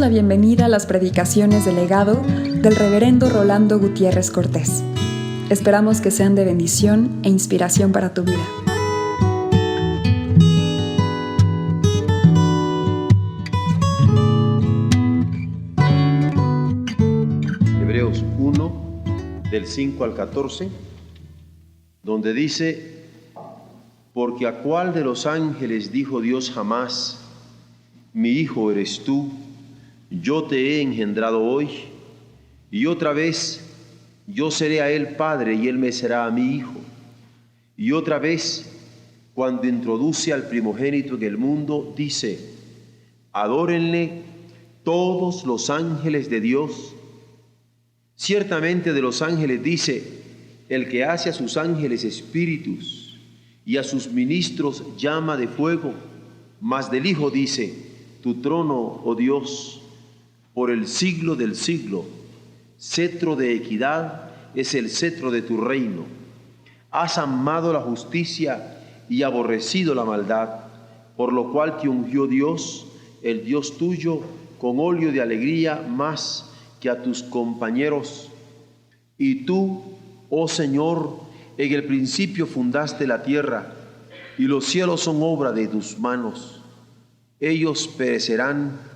la bienvenida a las predicaciones del legado del reverendo Rolando Gutiérrez Cortés. Esperamos que sean de bendición e inspiración para tu vida. Hebreos 1, del 5 al 14, donde dice: porque a cuál de los ángeles dijo Dios jamás: mi hijo eres tú, yo te he engendrado hoy, y otra vez: yo seré a él padre y él me será a mi hijo. Y otra vez, cuando introduce al primogénito en el mundo, dice: adórenle todos los ángeles de Dios. Ciertamente de los ángeles dice: el que hace a sus ángeles espíritus y a sus ministros llama de fuego. Mas del Hijo dice: tu trono, oh Dios, por el siglo del siglo, cetro de equidad es el cetro de tu reino. Has amado la justicia y aborrecido la maldad, por lo cual te ungió Dios, el Dios tuyo, con óleo de alegría más que a tus compañeros. Y tú, oh Señor, en el principio fundaste la tierra, y los cielos son obra de tus manos. Ellos perecerán,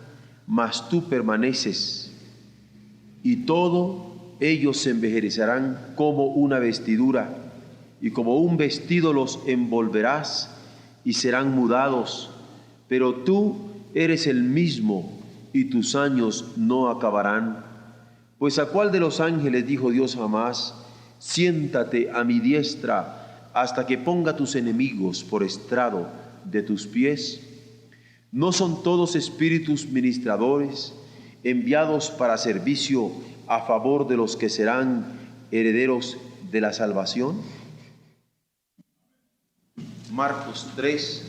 mas tú permaneces, y todo ellos se envejecerán como una vestidura, y como un vestido los envolverás, y serán mudados. Pero tú eres el mismo, y tus años no acabarán. Pues ¿a cuál de los ángeles dijo Dios jamás: siéntate a mi diestra hasta que ponga tus enemigos por estrado de tus pies? ¿No son todos espíritus ministradores, enviados para servicio a favor de los que serán herederos de la salvación? Marcos 3,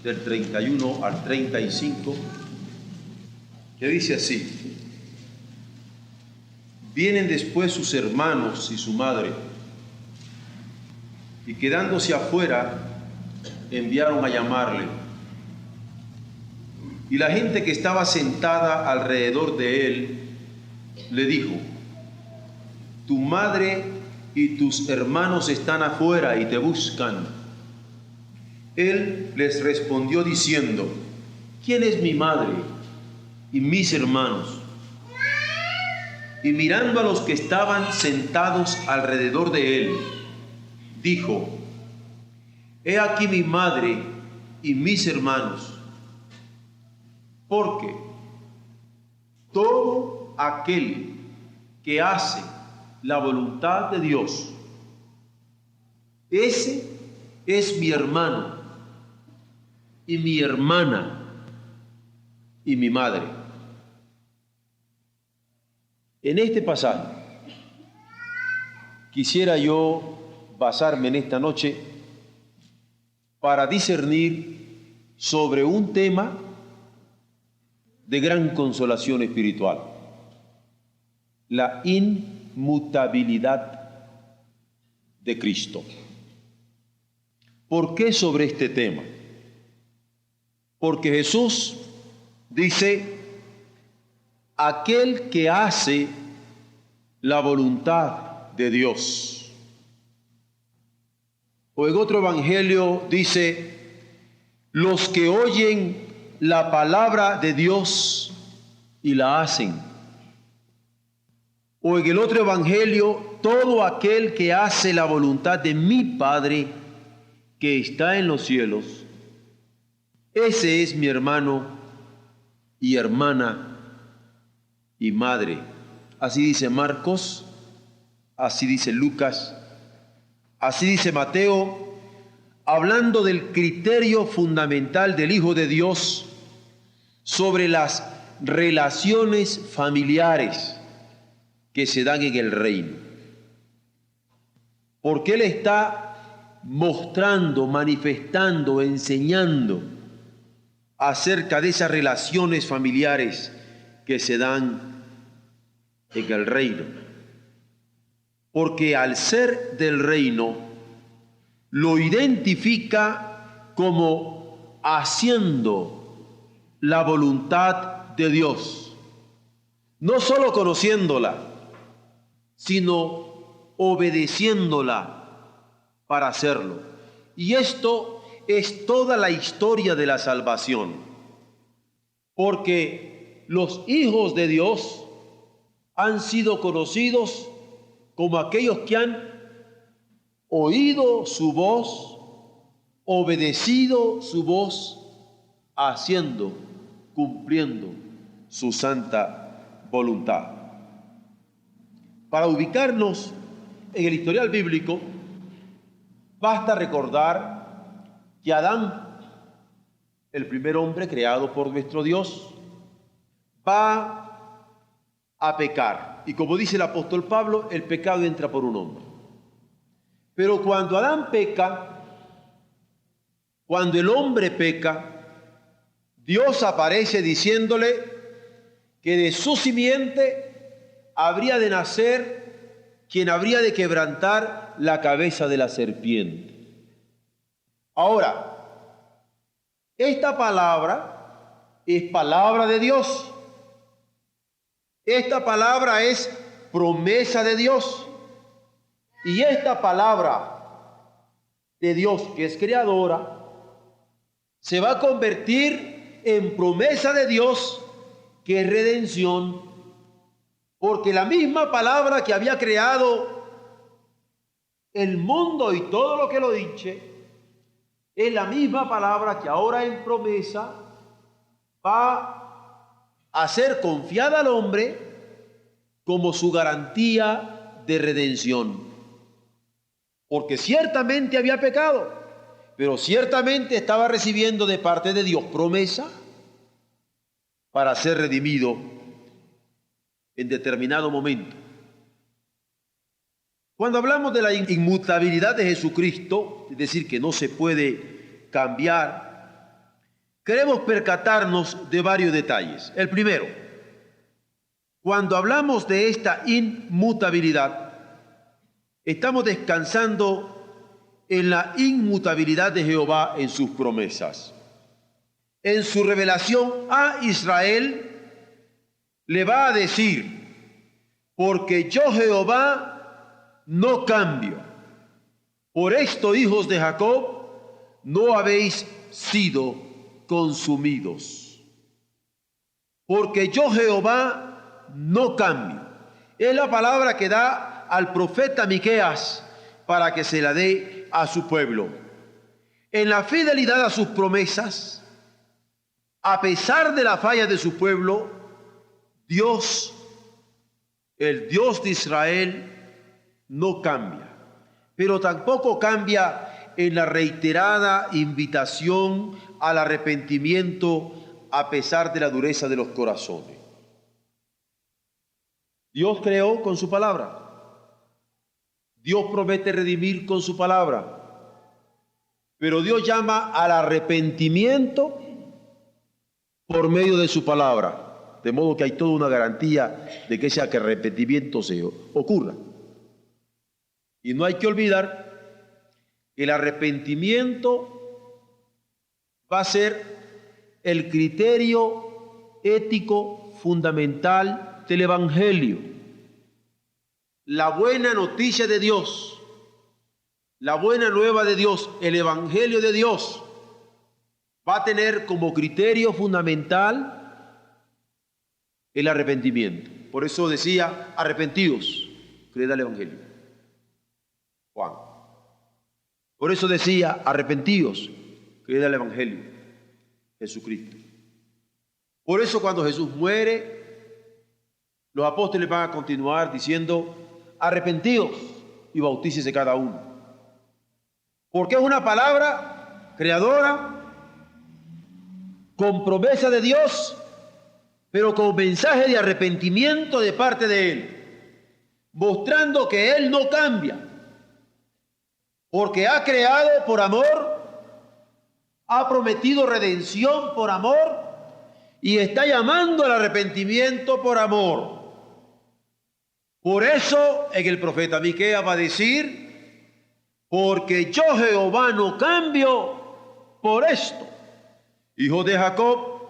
del 31 al 35, que dice así: vienen después sus hermanos y su madre, y quedándose afuera, enviaron a llamarle. Y la gente que estaba sentada alrededor de él le dijo: tu madre y tus hermanos están afuera y te buscan. Él les respondió diciendo: ¿quién es mi madre y mis hermanos? Y mirando a los que estaban sentados alrededor de él, dijo: he aquí mi madre y mis hermanos. Porque todo aquel que hace la voluntad de Dios, ese es mi hermano y mi hermana y mi madre. En este pasaje quisiera yo basarme en esta noche para discernir sobre un tema de gran consolación espiritual: la inmutabilidad de Cristo. ¿Por qué sobre este tema? Porque Jesús dice: aquel que hace la voluntad de Dios. O en otro evangelio dice: los que oyen la palabra de Dios y la hacen. O en el otro evangelio: todo aquel que hace la voluntad de mi Padre que está en los cielos, ese es mi hermano y hermana y madre. Así dice Marcos, así dice Lucas, así dice Mateo, hablando del criterio fundamental del Hijo de Dios sobre las relaciones familiares que se dan en el reino. Porque Él está mostrando, manifestando, enseñando acerca de esas relaciones familiares que se dan en el reino. Porque al ser del reino, lo identifica como haciendo la voluntad de Dios. no solo conociéndola, sino obedeciéndola para hacerlo. Y esto es toda la historia de la salvación, porque los hijos de Dios han sido conocidos como aquellos que han oído su voz, obedecido su voz, haciendo, cumpliendo su santa voluntad. Para ubicarnos en el historial bíblico, basta recordar que Adán, el primer hombre creado por nuestro Dios, va a pecar. Y como dice el apóstol Pablo, el pecado entra por un hombre. Pero cuando Adán peca, cuando el hombre peca, Dios aparece diciéndole que de su simiente habría de nacer quien habría de quebrantar la cabeza de la serpiente. Ahora, esta palabra es palabra de Dios. Esta palabra es promesa de Dios. Y esta palabra de Dios, que es creadora, se va a convertir en promesa de Dios, que es redención, porque la misma palabra que había creado el mundo y todo lo que lo dice, es la misma palabra que ahora en promesa va a ser confiada al hombre como su garantía de redención. Porque ciertamente había pecado, pero ciertamente estaba recibiendo de parte de Dios promesa para ser redimido en determinado momento. Cuando hablamos de la inmutabilidad de Jesucristo, es decir, que no se puede cambiar, queremos percatarnos de varios detalles. El primero, cuando hablamos de esta inmutabilidad, estamos descansando en la inmutabilidad de Jehová en sus promesas. En su revelación a Israel le va a decir: porque yo Jehová no cambio. Por esto, hijos de Jacob, no habéis sido consumidos. Porque yo Jehová no cambio. Es la palabra que da al profeta Miqueas para que se la dé a su pueblo. En la fidelidad a sus promesas, a pesar de la falla de su pueblo, Dios, el Dios de Israel, no cambia, pero tampoco cambia en la reiterada invitación al arrepentimiento a pesar de la dureza de los corazones. Dios creó con su palabra. Dios promete redimir con su palabra. Pero Dios llama al arrepentimiento por medio de su palabra. De modo que hay toda una garantía de que ese arrepentimiento se ocurra. Y no hay que olvidar que el arrepentimiento va a ser el criterio ético fundamental del Evangelio. La buena noticia de Dios, la buena nueva de Dios, el Evangelio de Dios, va a tener como criterio fundamental el arrepentimiento. Por eso decía: arrepentidos, creed al Evangelio. Juan. Por eso decía: arrepentidos, creed al Evangelio. Jesucristo. Por eso cuando Jesús muere, los apóstoles van a continuar diciendo: arrepentidos y bautícese cada uno. Porque es una palabra creadora, con promesa de Dios, pero con mensaje de arrepentimiento de parte de Él, mostrando que Él no cambia, porque ha creado por amor, ha prometido redención por amor y está llamando al arrepentimiento por amor. Por eso en el profeta Miqueas va a decir: porque yo Jehová no cambio, por esto, hijos de Jacob,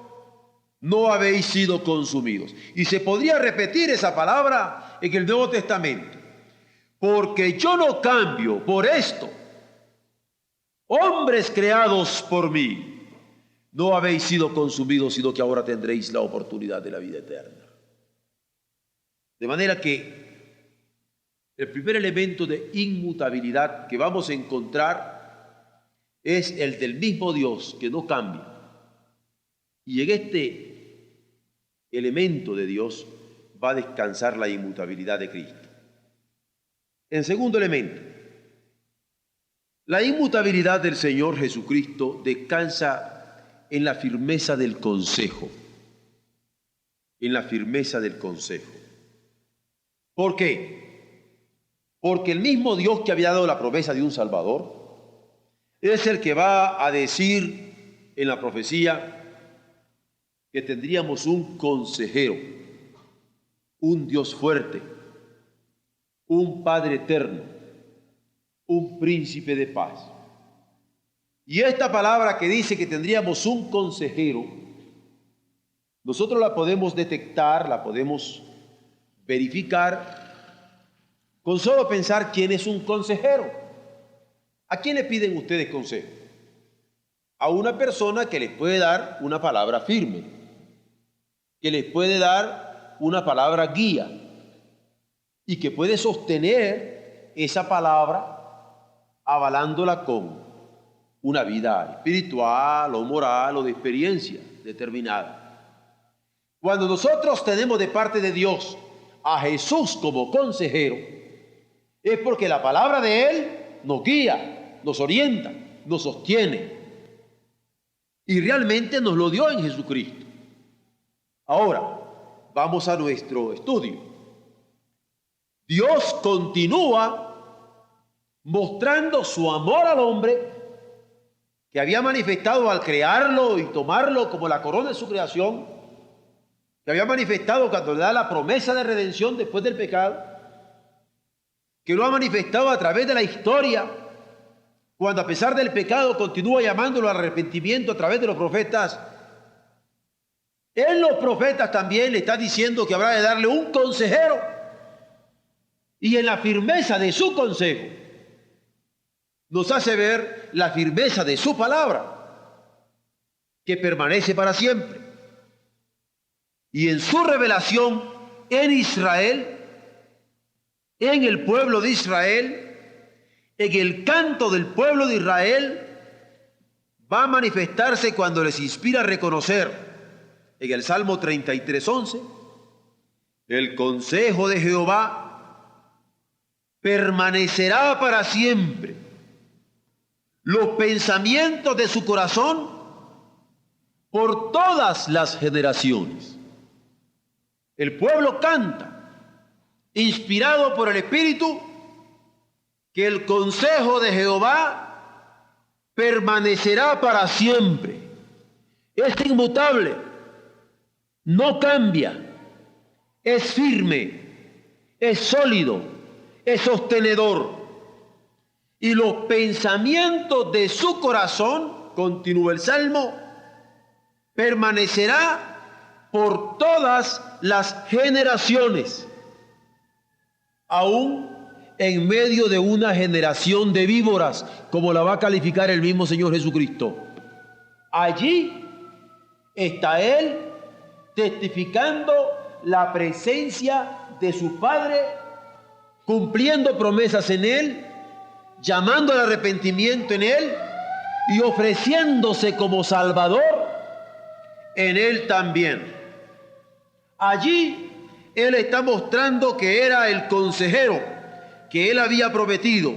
no habéis sido consumidos. Y se podría repetir esa palabra en el Nuevo Testamento. Porque yo no cambio por esto. Hombres creados por mí, no habéis sido consumidos, sino que ahora tendréis la oportunidad de la vida eterna. De manera que el primer elemento de inmutabilidad que vamos a encontrar es el del mismo Dios que no cambia. Y en este elemento de Dios va a descansar la inmutabilidad de Cristo. En segundo elemento, la inmutabilidad del Señor Jesucristo descansa en la firmeza del consejo. En la firmeza del consejo. ¿Por qué? Porque el mismo Dios que había dado la promesa de un Salvador es el que va a decir en la profecía que tendríamos un consejero, un Dios fuerte, un Padre eterno, un príncipe de paz. Y esta palabra que dice que tendríamos un consejero, nosotros la podemos detectar, la podemos verificar con solo pensar quién es un consejero. ¿A quién le piden ustedes consejo? A una persona que les puede dar una palabra firme, que les puede dar una palabra guía y que puede sostener esa palabra avalándola con una vida espiritual o moral o de experiencia determinada. Cuando nosotros tenemos de parte de Dios a Jesús como consejero, es porque la palabra de Él nos guía, nos orienta, nos sostiene. Y realmente nos lo dio en Jesucristo. Ahora, vamos a nuestro estudio. Dios continúa mostrando su amor al hombre que había manifestado al crearlo y tomarlo como la corona de su creación, que había manifestado cuando le da la promesa de redención después del pecado, que lo ha manifestado a través de la historia, cuando a pesar del pecado continúa llamándolo al arrepentimiento a través de los profetas. En los profetas también le está diciendo que habrá de darle un consejero, y en la firmeza de su consejo nos hace ver la firmeza de su palabra, que permanece para siempre. Y en su revelación en Israel, en el pueblo de Israel, en el canto del pueblo de Israel, va a manifestarse cuando les inspira a reconocer en el Salmo 33:11, el consejo de Jehová permanecerá para siempre, los pensamientos de su corazón por todas las generaciones. El pueblo canta, inspirado por el Espíritu, que el consejo de Jehová permanecerá para siempre. Es inmutable, no cambia, es firme, es sólido, es sostenedor. Y los pensamientos de su corazón, continúa el Salmo, permanecerá por todas las generaciones, aún en medio de una generación de víboras, como la va a calificar el mismo Señor Jesucristo. Allí está Él testificando la presencia de su Padre, cumpliendo promesas en Él, llamando al arrepentimiento en Él y ofreciéndose como Salvador en Él también. Allí Él está mostrando que era el consejero que Él había prometido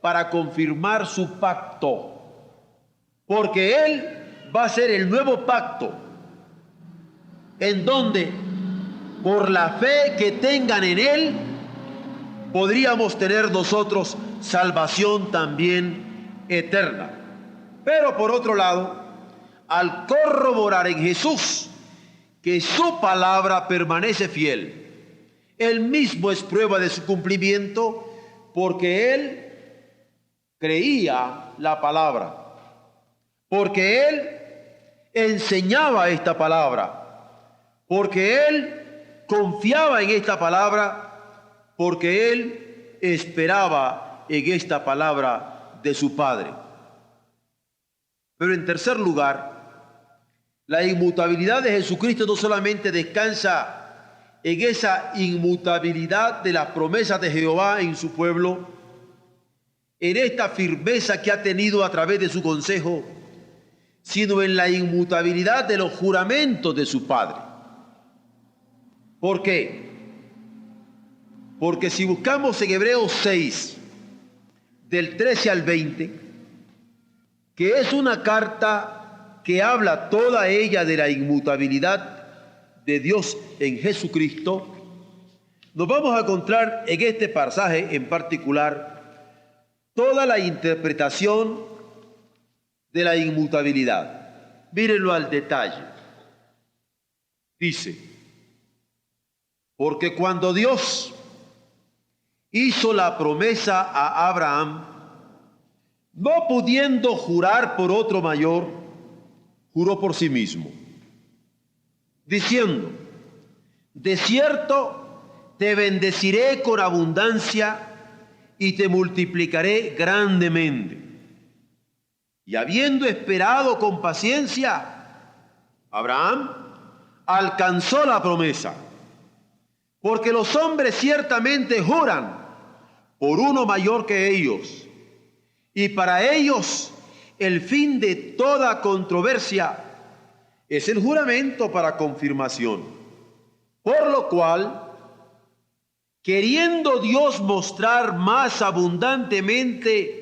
para confirmar su pacto, porque Él va a ser el nuevo pacto en donde por la fe que tengan en Él podríamos tener nosotros salvación también eterna. Pero por otro lado, al corroborar en Jesús que su palabra permanece fiel, Él mismo es prueba de su cumplimiento, porque Él creía la palabra, porque Él enseñaba esta palabra, porque él confiaba en esta palabra, porque él esperaba en esta palabra de su Padre. Pero en tercer lugar, la inmutabilidad de Jesucristo no solamente descansa en esa inmutabilidad de las promesas de Jehová en su pueblo, en esta firmeza que ha tenido a través de su consejo, sino en la inmutabilidad de los juramentos de su Padre. ¿Por qué? Porque si buscamos en Hebreos 6, del 13 al 20, que es una carta que habla toda ella de la inmutabilidad de Dios en Jesucristo, nos vamos a encontrar en este pasaje en particular toda la interpretación de la inmutabilidad. Mírenlo al detalle. Dice, porque cuando Dios hizo la promesa a Abraham, no pudiendo jurar por otro mayor, juró por sí mismo, diciendo, de cierto te bendeciré con abundancia y te multiplicaré grandemente. Y habiendo esperado con paciencia, Abraham alcanzó la promesa, porque los hombres ciertamente juran por uno mayor que ellos, y para ellos el fin de toda controversia es el juramento para confirmación. Por lo cual, queriendo Dios mostrar más abundantemente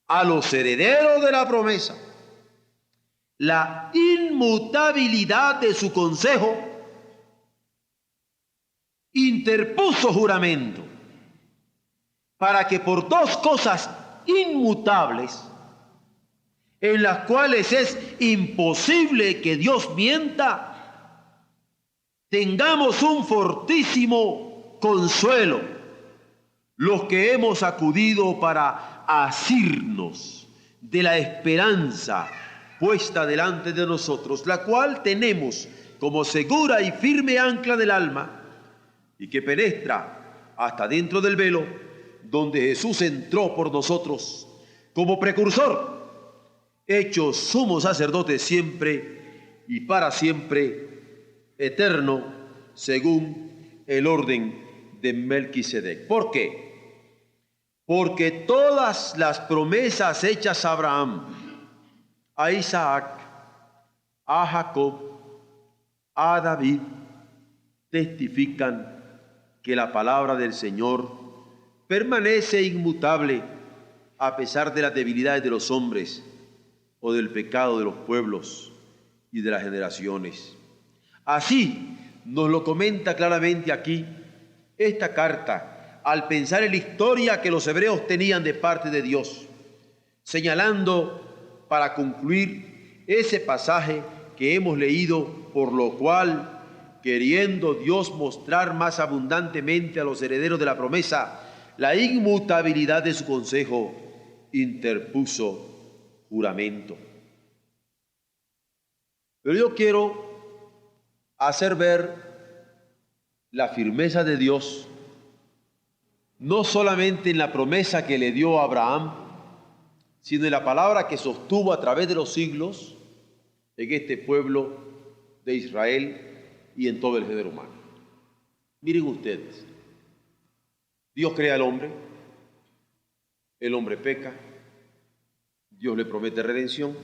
a los herederos de la promesa la inmutabilidad de su consejo, interpuso juramento para que por dos cosas inmutables, en las cuales es imposible que Dios mienta, tengamos un fortísimo consuelo los que hemos acudido para asirnos de la esperanza puesta delante de nosotros, la cual tenemos como segura y firme ancla del alma, y que penetra hasta dentro del velo, donde Jesús entró por nosotros como precursor, hecho sumo sacerdote siempre y para siempre, eterno, según el orden de Melquisedec. ¿Por qué? Porque todas las promesas hechas a Abraham, a Isaac, a Jacob, a David, testifican que la palabra del Señor permanece inmutable a pesar de las debilidades de los hombres o del pecado de los pueblos y de las generaciones. Así nos lo comenta claramente aquí esta carta, al pensar en la historia que los hebreos tenían de parte de Dios, señalando para concluir ese pasaje que hemos leído, por lo cual, queriendo Dios mostrar más abundantemente a los herederos de la promesa la inmutabilidad de su consejo, interpuso juramento. Pero yo quiero hacer ver la firmeza de Dios, no solamente en la promesa que le dio a Abraham, sino en la palabra que sostuvo a través de los siglos en este pueblo de Israel y en todo el género humano. Miren ustedes, Dios crea al hombre, el hombre peca, Dios le promete redención,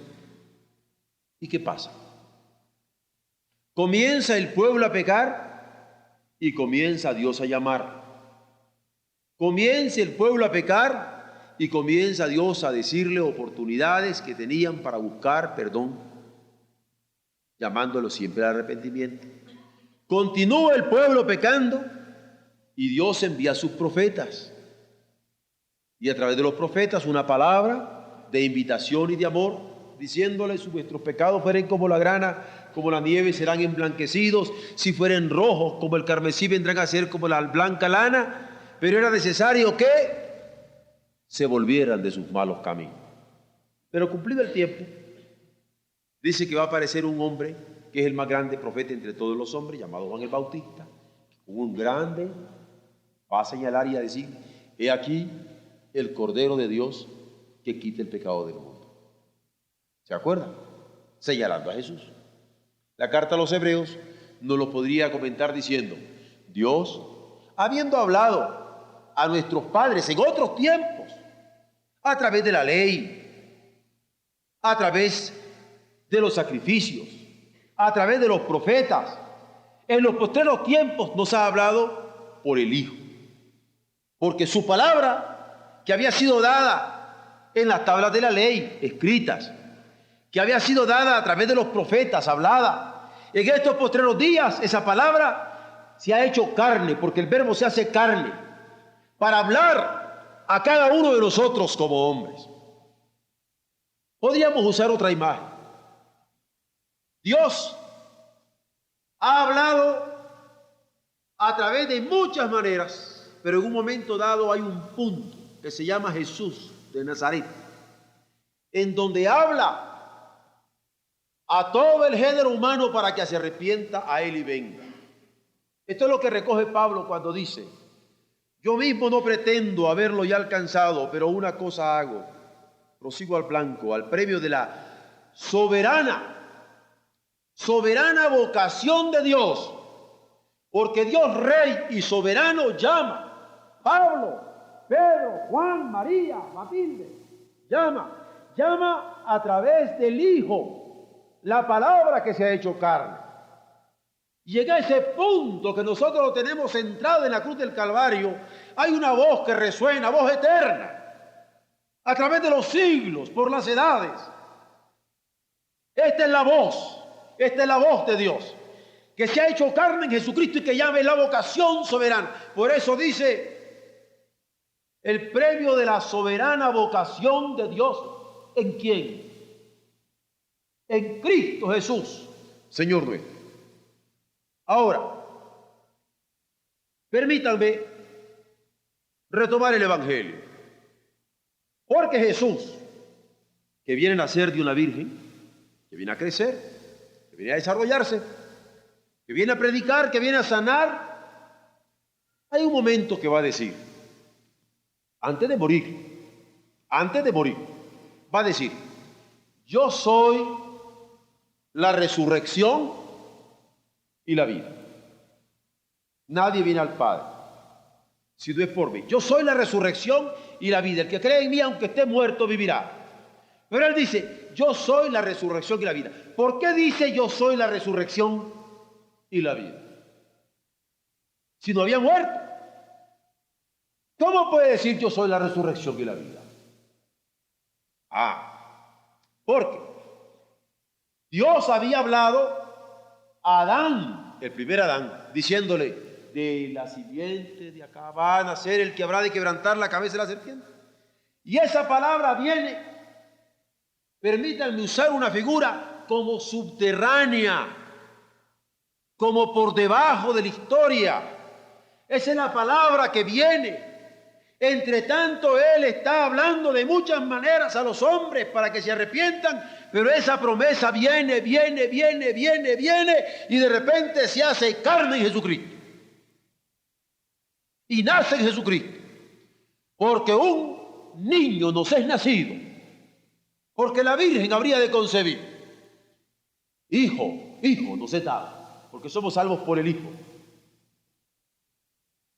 ¿y qué pasa? Comienza el pueblo a pecar y comienza Dios a llamar. Comienza el pueblo a pecar y comienza Dios a decirle oportunidades que tenían para buscar perdón, llamándolo siempre al arrepentimiento. Continúa el pueblo pecando y Dios envía a sus profetas. Y a través de los profetas una palabra de invitación y de amor, diciéndoles: si vuestros pecados fueren como la grana, como la nieve, serán emblanquecidos. Si fueren rojos como el carmesí, vendrán a ser como la blanca lana. Pero era necesario que se volvieran de sus malos caminos. Pero cumplido el tiempo, dice que va a aparecer un hombre que es el más grande profeta entre todos los hombres, llamado Juan el Bautista, un grande, va a señalar y a decir: he aquí el Cordero de Dios que quita el pecado del mundo. ¿Se acuerdan? Señalando a Jesús. La carta a los Hebreos nos lo podría comentar diciendo: Dios, habiendo hablado a nuestros padres en otros tiempos, a través de la ley, a través de los sacrificios, a través de los profetas, en los postreros tiempos nos ha hablado por el Hijo. Porque su palabra, que había sido dada en las tablas de la ley, escritas, que había sido dada a través de los profetas, hablada, en estos postreros días, esa palabra se ha hecho carne, porque el verbo se hace carne, para hablar a cada uno de nosotros como hombres. Podríamos usar otra imagen. Dios ha hablado a través de muchas maneras, pero en un momento dado hay un punto que se llama Jesús de Nazaret, en donde habla a todo el género humano para que se arrepienta a Él y venga. Esto es lo que recoge Pablo cuando dice: yo mismo no pretendo haberlo ya alcanzado, pero una cosa hago, prosigo al blanco, al premio de la soberana vocación de Dios, porque Dios Rey y soberano llama. Pablo, Pedro, Juan, María, Matilde, llama a través del Hijo, la palabra que se ha hecho carne. Y en ese punto que nosotros lo tenemos centrado en la cruz del Calvario, hay una voz que resuena, voz eterna, a través de los siglos, por las edades. Esta es la voz de Dios, que se ha hecho carne en Jesucristo y que llama la vocación soberana. Por eso dice: el premio de la soberana vocación de Dios, ¿en quién? En Cristo Jesús, Señor nuestro. Ahora, permítanme retomar el Evangelio. Porque Jesús, que viene a nacer de una virgen, que viene a crecer, que viene a desarrollarse, que viene a predicar, que viene a sanar, hay un momento que va a decir, antes de morir, va a decir: yo soy la resurrección y la vida. Nadie viene al Padre si no es por mí. Yo soy la resurrección y la vida. El que cree en mí, aunque esté muerto, vivirá. Pero él dice: yo soy la resurrección y la vida. ¿Por qué dice yo soy la resurrección y la vida? Si no había muerto. ¿Cómo puede decir yo soy la resurrección y la vida? Porque Dios había hablado a Adán, el primer Adán, diciéndole: de la simiente de acá va a nacer el que habrá de quebrantar la cabeza de la serpiente. Y esa palabra viene, permítanme usar una figura, como subterránea, como por debajo de la historia. Esa es la palabra que viene. Entre tanto, Él está hablando de muchas maneras a los hombres para que se arrepientan, pero esa promesa viene, y de repente se hace carne en Jesucristo. Y nace en Jesucristo. Porque un niño nos es nacido. Porque la Virgen habría de concebir. Hijo nos es dado. Porque somos salvos por el Hijo.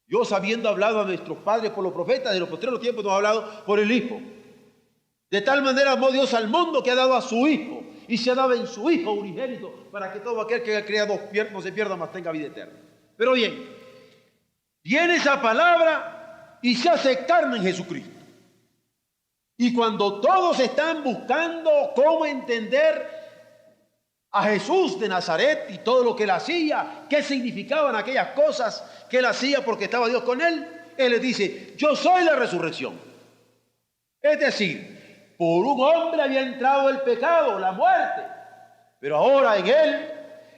Dios, habiendo hablado a nuestros padres por los profetas de los postreros tiempos, nos ha hablado por el Hijo. De tal manera amó Dios al mundo que ha dado a su Hijo, y se ha dado en su Hijo unigénito, para que todo aquel que haya creado no se pierda, mas tenga vida eterna. Pero bien, viene esa palabra y se hace carne en Jesucristo. Y cuando todos están buscando cómo entender a Jesús de Nazaret y todo lo que él hacía, qué significaban aquellas cosas que él hacía porque estaba Dios con él, él les dice: yo soy la resurrección. Es decir, por un hombre había entrado el pecado, la muerte, pero ahora en él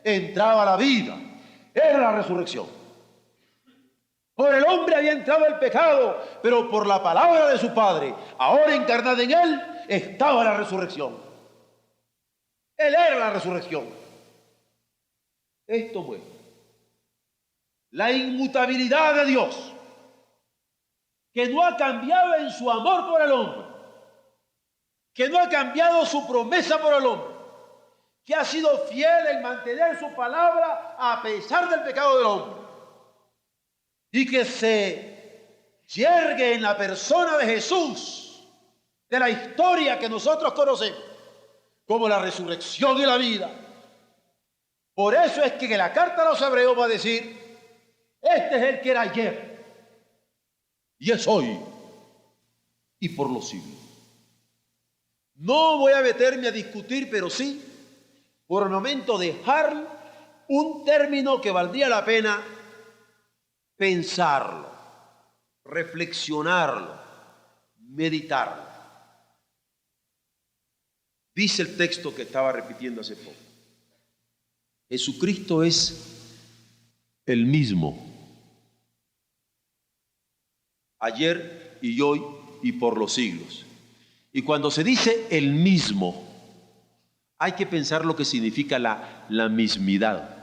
entraba la vida. Era la resurrección. Por el hombre había entrado el pecado, pero por la palabra de su Padre, ahora encarnada en él, estaba la resurrección. Él era la resurrección. Esto muestra la inmutabilidad de Dios, que no ha cambiado en su amor por el hombre, que no ha cambiado su promesa por el hombre, que ha sido fiel en mantener su palabra a pesar del pecado del hombre, y que se yergue en la persona de Jesús, de la historia que nosotros conocemos, como la resurrección y la vida. Por eso es que en la carta a los Hebreos va a decir: este es el que era ayer, y es hoy, y por los siglos. No voy a meterme a discutir, pero sí, por el momento, dejar un término que valdría la pena pensarlo, reflexionarlo, meditarlo. Dice el texto que estaba repitiendo hace poco: Jesucristo es el mismo, ayer y hoy y por los siglos. Y cuando se dice el mismo, hay que pensar lo que significa la mismidad.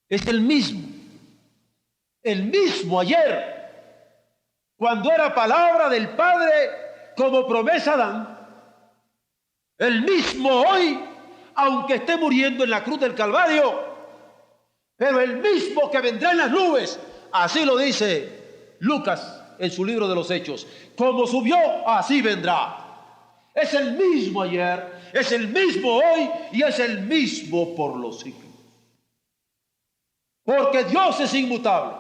Es el mismo ayer, cuando era palabra del Padre como promesa Dan, el mismo hoy, aunque esté muriendo en la cruz del Calvario, pero el mismo que vendrá en las nubes, así lo dice Lucas en su libro de los Hechos: como subió, así vendrá. Es el mismo ayer, es el mismo hoy y es el mismo por los siglos. Porque Dios es inmutable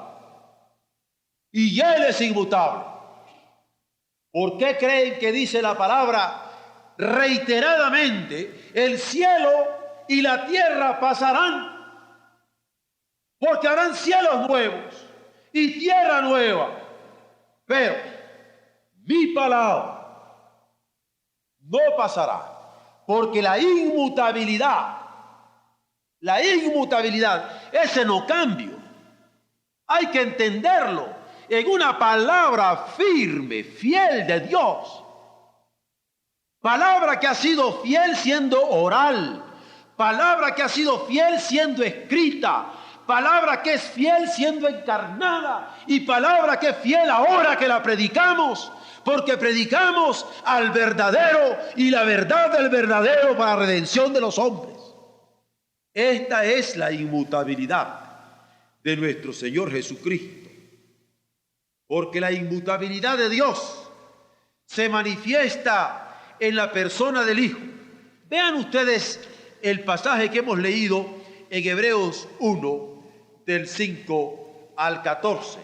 y Él es inmutable. ¿Por qué creen que dice la palabra reiteradamente: el cielo y la tierra pasarán? Porque habrán cielos nuevos y tierra nueva. Pero mi palabra no pasará, porque la inmutabilidad, ese no cambio, hay que entenderlo en una palabra firme, fiel de Dios. Palabra que ha sido fiel siendo oral, palabra que ha sido fiel siendo escrita, palabra que es fiel siendo encarnada, y palabra que es fiel ahora que la predicamos, porque predicamos al verdadero y la verdad del verdadero para la redención de los hombres. Esta es la inmutabilidad de nuestro Señor Jesucristo, porque la inmutabilidad de Dios se manifiesta en la persona del Hijo. Vean ustedes el pasaje que hemos leído en Hebreos 1, del 5 al 14.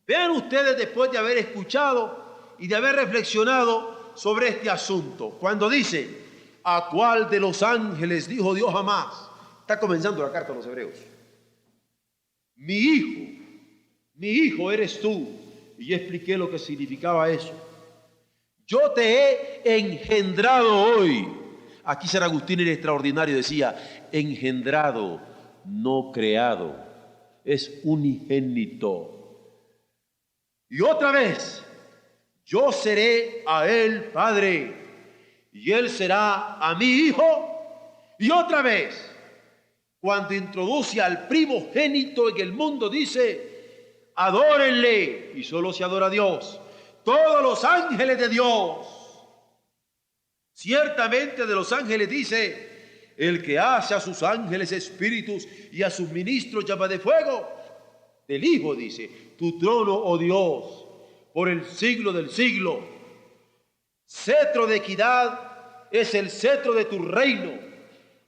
Vean ustedes, después de haber escuchado y de haber reflexionado sobre este asunto, cuando dice: ¿a cuál de los ángeles dijo Dios jamás? Está comenzando la carta a los Hebreos. Mi hijo eres tú. Y yo expliqué lo que significaba eso. Yo te he engendrado hoy. Aquí San Agustín el Extraordinario decía: engendrado, no creado. Es unigénito. Y otra vez: yo seré a él padre, y él será a mi hijo. Y otra vez, cuando introduce al primogénito en el mundo, dice: adórenle, y solo se adora a Dios. Todos los ángeles de Dios. Ciertamente de los ángeles dice: el que hace a sus ángeles espíritus y a sus ministros llama de fuego. Del Hijo dice: tu trono, oh Dios, por el siglo del siglo. Cetro de equidad es el cetro de tu reino.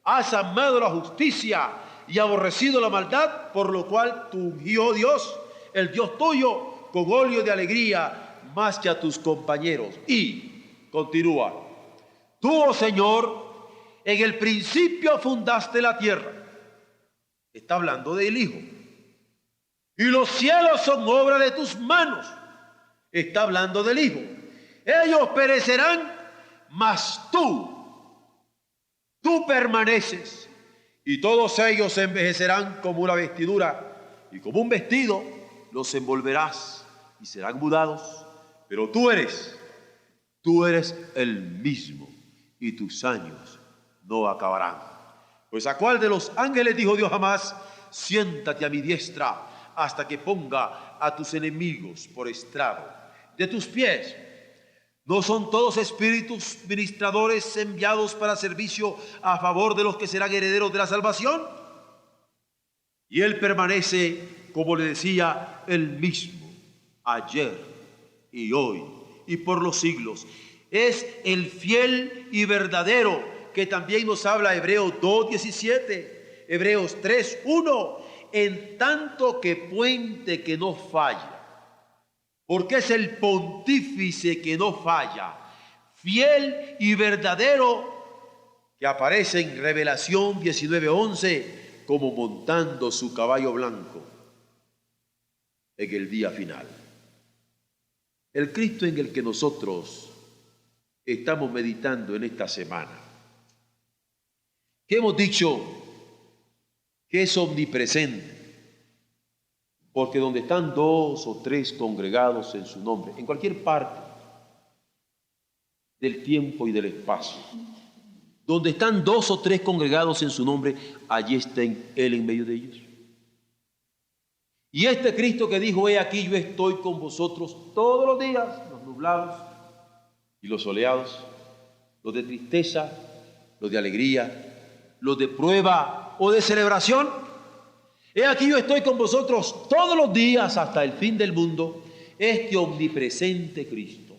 Has amado la justicia y aborrecido la maldad, por lo cual tu ungió Dios, el Dios tuyo, con óleo de alegría, más que a tus compañeros. Y continúa: tú, oh Señor, en el principio fundaste la tierra. Está hablando del Hijo. Y los cielos son obra de tus manos. Está hablando del Hijo. Ellos perecerán, mas tú permaneces. Y todos ellos se envejecerán como una vestidura, y como un vestido los envolverás y serán mudados. Pero tú eres el mismo, y tus años no acabarán. Pues ¿a cuál de los ángeles dijo Dios jamás: siéntate a mi diestra hasta que ponga a tus enemigos por estrado de tus pies? ¿No son todos espíritus ministradores enviados para servicio a favor de los que serán herederos de la salvación? Y Él permanece, como le decía, el mismo, ayer y hoy y por los siglos. Es el fiel y verdadero, que también nos habla Hebreos 2:17, Hebreos 3:1, en tanto que puente que no falla. Porque es el pontífice que no falla, fiel y verdadero, que aparece en Revelación 19:11 como montando su caballo blanco en el día final. El Cristo en el que nosotros estamos meditando en esta semana, que hemos dicho que es omnipresente, porque donde están dos o tres congregados en su nombre, en cualquier parte del tiempo y del espacio, donde están dos o tres congregados en su nombre, allí está Él en medio de ellos. Y este Cristo que dijo: he aquí yo estoy con vosotros todos los días, los nublados y los soleados, los de tristeza, los de alegría, los de prueba o de celebración. He aquí yo estoy con vosotros todos los días hasta el fin del mundo. Este omnipresente Cristo,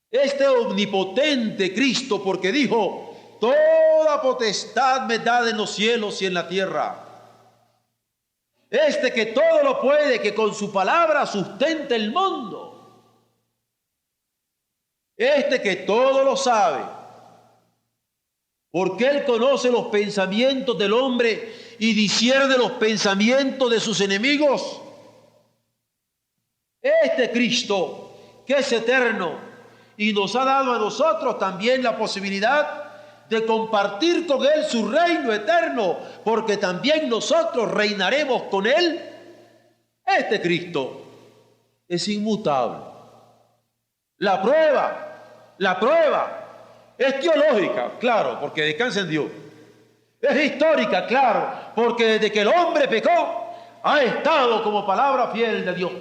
este omnipotente Cristo, porque dijo: toda potestad me da en los cielos y en la tierra. Este que todo lo puede, que con su palabra sustenta el mundo. Este que todo lo sabe, porque Él conoce los pensamientos del hombre y discierne los pensamientos de sus enemigos. Este Cristo, que es eterno y nos ha dado a nosotros también la posibilidad de compartir con Él su reino eterno, porque también nosotros reinaremos con Él. Este Cristo es inmutable. La prueba es teológica, claro, porque descansa en Dios. Es histórica, claro, porque desde que el hombre pecó, ha estado como palabra fiel de Dios.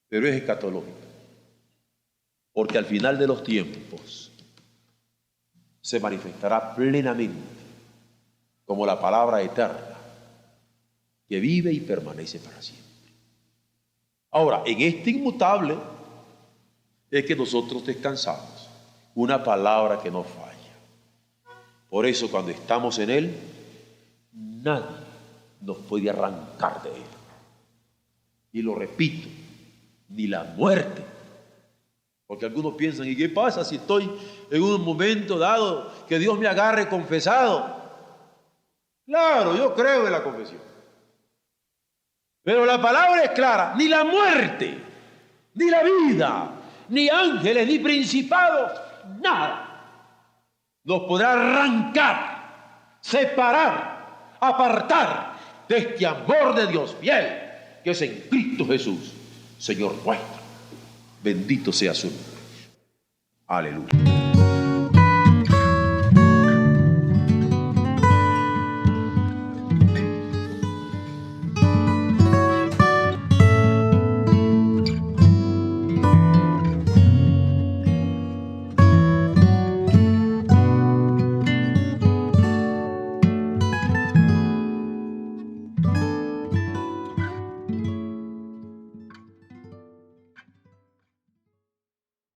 Pero es escatológica, porque al final de los tiempos se manifestará plenamente como la palabra eterna que vive y permanece para siempre. Ahora, en este inmutable es que nosotros descansamos, una palabra que no falla. Por eso, cuando estamos en Él, nadie nos puede arrancar de Él. Y lo repito, ni la muerte. Porque algunos piensan: ¿y qué pasa si estoy en un momento dado que Dios me agarre confesado? Claro, yo creo en la confesión. Pero la palabra es clara: ni la muerte, ni la vida, ni ángeles, ni principados, nada nos podrá arrancar, separar, apartar de este amor de Dios fiel, que es en Cristo Jesús, Señor nuestro. Bendito sea su nombre. Aleluya.